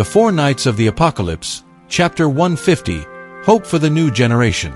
The Four Knights of the Apocalypse, Chapter 150, Hope for the New Generation.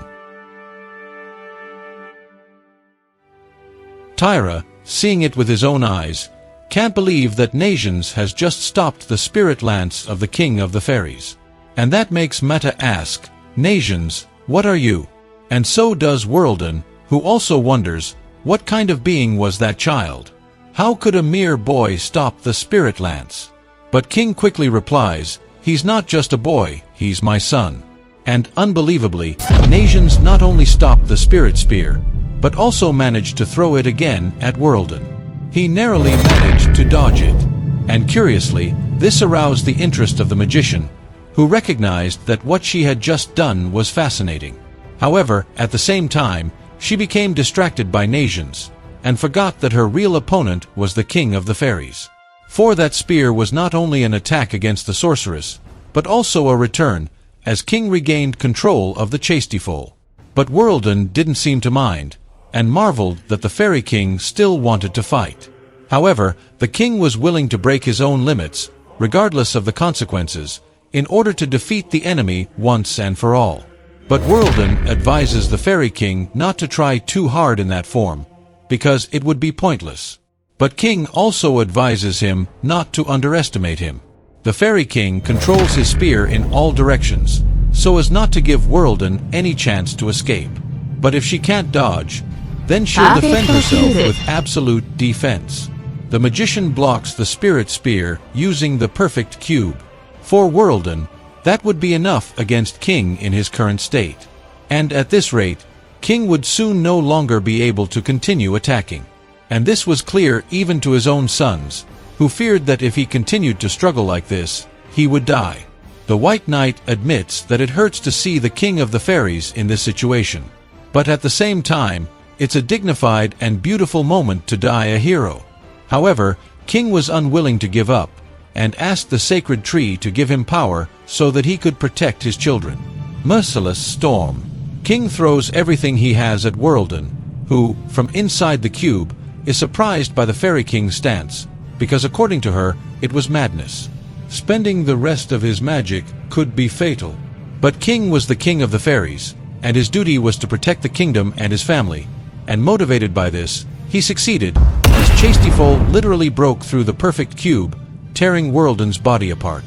Tyra, seeing it with his own eyes, can't believe that Nations has just stopped the spirit lance of the King of the Fairies. And that makes Mata ask, "Nations, what are you?" And so does Worlden, who also wonders, what kind of being was that child? How could a mere boy stop the spirit lance? But King quickly replies, "He's not just a boy, he's my son." And unbelievably, Nations not only stopped the spirit spear, but also managed to throw it again at Worlden. He narrowly managed to dodge it. And curiously, this aroused the interest of the magician, who recognized that what she had just done was fascinating. However, at the same time, she became distracted by Nations, and forgot that her real opponent was the King of the Fairies. For that spear was not only an attack against the sorceress, but also a return, as King regained control of the Chastifol. But Worlden didn't seem to mind, and marveled that the Fairy King still wanted to fight. However, the King was willing to break his own limits, regardless of the consequences, in order to defeat the enemy once and for all. But Worlden advises the Fairy King not to try too hard in that form, because it would be pointless. But King also advises him not to underestimate him. The Fairy King controls his spear in all directions, so as not to give Worlden any chance to escape. But if she can't dodge, then she'll defend herself with absolute defense. The magician blocks the spirit spear using the perfect cube. For Worlden, that would be enough against King in his current state. And at this rate, King would soon no longer be able to continue attacking. And this was clear even to his own sons, who feared that if he continued to struggle like this, he would die. The White Knight admits that it hurts to see the King of the Fairies in this situation. But at the same time, it's a dignified and beautiful moment to die a hero. However, King was unwilling to give up, and asked the sacred tree to give him power so that he could protect his children. Merciless storm. King throws everything he has at Worlden, who, from inside the cube, is surprised by the Fairy King's stance, because according to her, it was madness. Spending the rest of his magic could be fatal. But King was the King of the Fairies, and his duty was to protect the kingdom and his family, and motivated by this, he succeeded, as Chastifol literally broke through the perfect cube, tearing Worlden's body apart.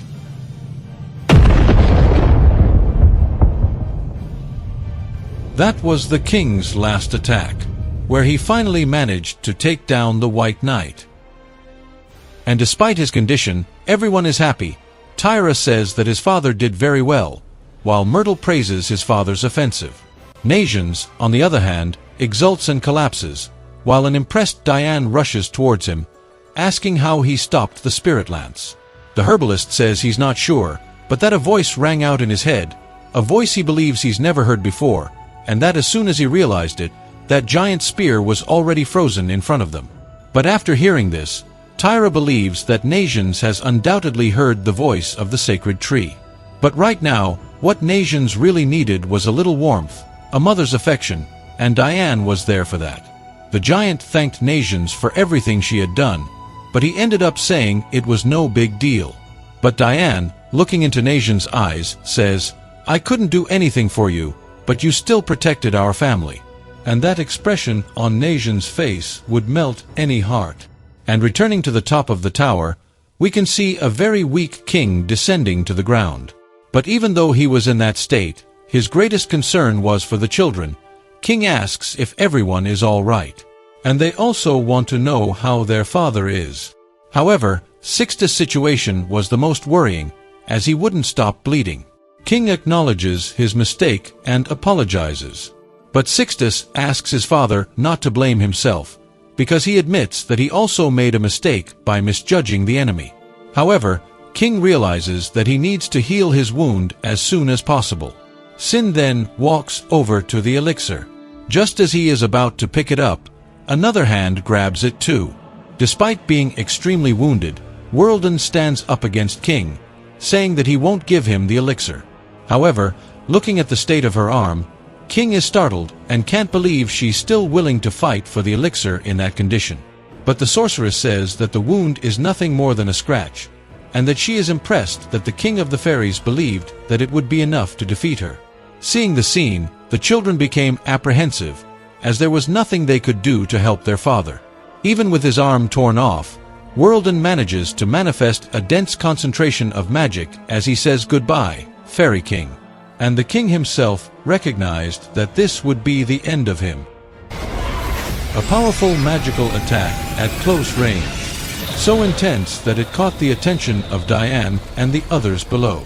That was the King's last attack, where he finally managed to take down the White Knight. And despite his condition, everyone is happy. Tyra says that his father did very well, while Myrtle praises his father's offensive. Nations, on the other hand, exults and collapses, while an impressed Diane rushes towards him, asking how he stopped the spirit lance. The herbalist says he's not sure, but that a voice rang out in his head, a voice he believes he's never heard before, and that as soon as he realized it, that giant spear was already frozen in front of them. But after hearing this, Tyra believes that Nations has undoubtedly heard the voice of the sacred tree. But right now, what Nations really needed was a little warmth, a mother's affection, and Diane was there for that. The giant thanked Nations for everything she had done, but he ended up saying it was no big deal. But Diane, looking into Nations' eyes, says, "I couldn't do anything for you, but you still protected our family." And that expression on Nations' face would melt any heart. And returning to the top of the tower, we can see a very weak King descending to the ground. But even though he was in that state, his greatest concern was for the children. King asks if everyone is all right. And they also want to know how their father is. However, Sixtus' situation was the most worrying, as he wouldn't stop bleeding. King acknowledges his mistake and apologizes. But Sixtus asks his father not to blame himself, because he admits that he also made a mistake by misjudging the enemy. However, King realizes that he needs to heal his wound as soon as possible. Sin then walks over to the elixir. Just as he is about to pick it up, another hand grabs it too. Despite being extremely wounded, Worlden stands up against King, saying that he won't give him the elixir. However, looking at the state of her arm, King is startled and can't believe she's still willing to fight for the elixir in that condition. But the sorceress says that the wound is nothing more than a scratch, and that she is impressed that the king of the fairies believed that it would be enough to defeat her. Seeing the scene, the children became apprehensive, as there was nothing they could do to help their father. Even with his arm torn off, Worldin manages to manifest a dense concentration of magic as he says goodbye, Fairy King. And the king himself recognized that this would be the end of him. A powerful magical attack at close range, so intense that it caught the attention of Diane and the others below.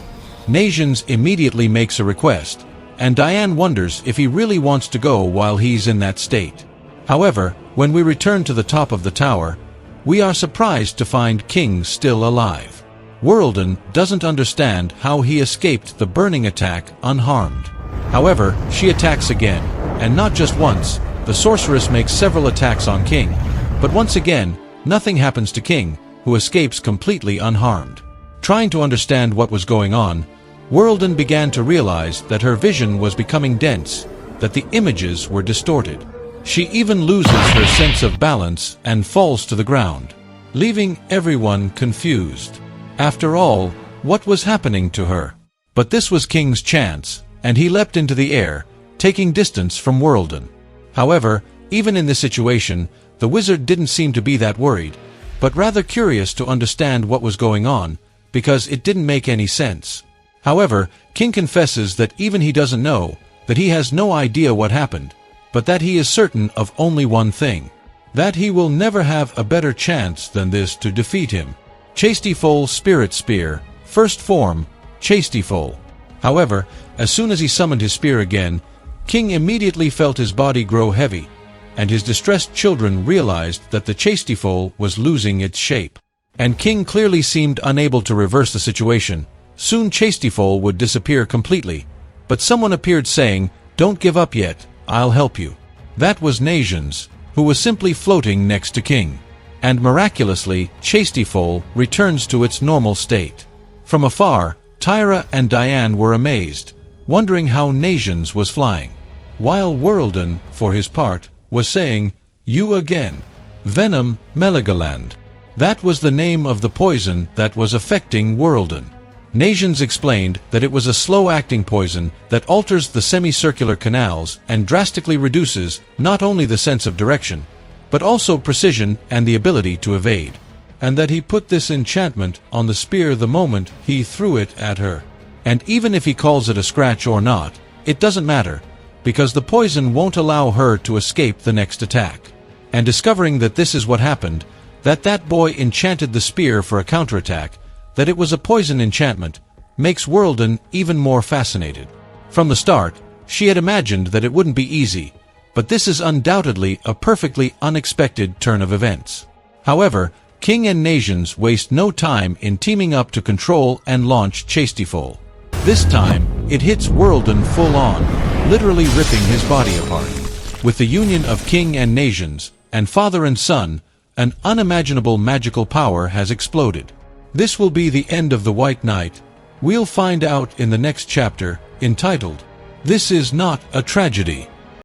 Nations immediately makes a request, and Diane wonders if he really wants to go while he's in that state. However, when we return to the top of the tower, we are surprised to find King still alive. Worldin doesn't understand how he escaped the burning attack unharmed. However, she attacks again, and not just once. The sorceress makes several attacks on King, but once again, nothing happens to King, who escapes completely unharmed. Trying to understand what was going on, Worldin began to realize that her vision was becoming dense, that the images were distorted. She even loses her sense of balance and falls to the ground, leaving everyone confused. After all, what was happening to her? But this was King's chance, and he leapt into the air, taking distance from Worldin. However, even in this situation, the wizard didn't seem to be that worried, but rather curious to understand what was going on, because it didn't make any sense. However, King confesses that even he doesn't know, that he has no idea what happened, but that he is certain of only one thing, that he will never have a better chance than this to defeat him. Chastifol Spirit Spear, first form, Chastifol. However, as soon as he summoned his spear again, King immediately felt his body grow heavy, and his distressed children realized that the Chastifol was losing its shape. And King clearly seemed unable to reverse the situation. Soon Chastifol would disappear completely, but someone appeared saying, "Don't give up yet, I'll help you." That was Nations, who was simply floating next to King. And miraculously, Chastifol returns to its normal state. From afar, Tyra and Diane were amazed, wondering how Nations was flying, while Worldin, for his part, was saying, "You again." Venom Melegoland. That was the name of the poison that was affecting Worldin. Nations explained that it was a slow-acting poison that alters the semicircular canals and drastically reduces not only the sense of direction, but also precision and the ability to evade, and that he put this enchantment on the spear the moment he threw it at her. And even if he calls it a scratch or not, it doesn't matter, because the poison won't allow her to escape the next attack. And discovering that this is what happened, that boy enchanted the spear for a counterattack, that it was a poison enchantment, makes Worldin even more fascinated. From the start, she had imagined that it wouldn't be easy, but this is undoubtedly a perfectly unexpected turn of events. However, King and Nations waste no time in teaming up to control and launch Chastifol. This time, it hits Worldin full on, literally ripping his body apart. With the union of King and Nations, and father and son, an unimaginable magical power has exploded. This will be the end of the White Knight. We'll find out in the next chapter, entitled, "This is Not a Tragedy."